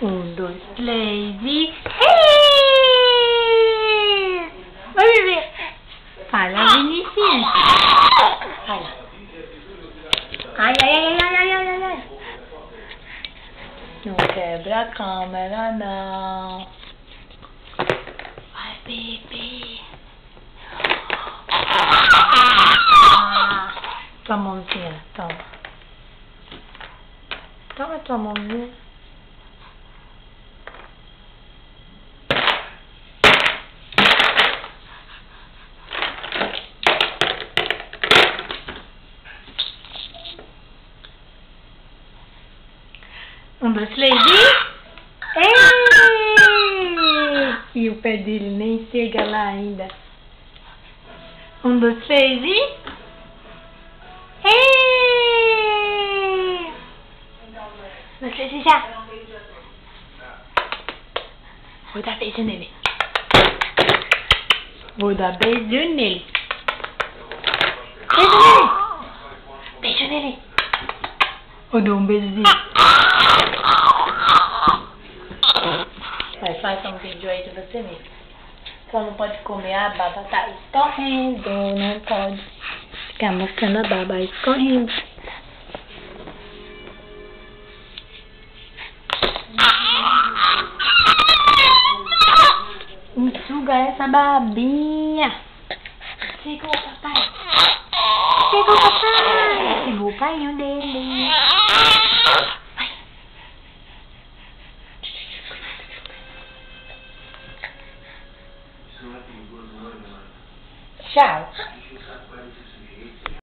Um, dois, três e... Vai, bebê! Fala, Vinicius! Fala! Ai, ai, ai, ai, ai, ai, ai, ai! Não quebra a câmera, não! Vai, bebê! Tua mãozinha, toma! Toma tua mãozinha! Um, dois, três e... E o pé dele nem chega lá ainda. Um, dois, três e... Você já... Vou dar beijo nele. Vou dar beijo nele. Beijo nele. Beijo nele. Eu dou um beijinho. Vai, faça um vídeo aí de você mesmo. Só não pode comer a baba, tá escorrendo. Não pode ficar mostrando a baba escorrendo. Enxuga essa babinha. Chegou o papai. Chegou o papai. Chegou o painho dele. Vai. Tchau.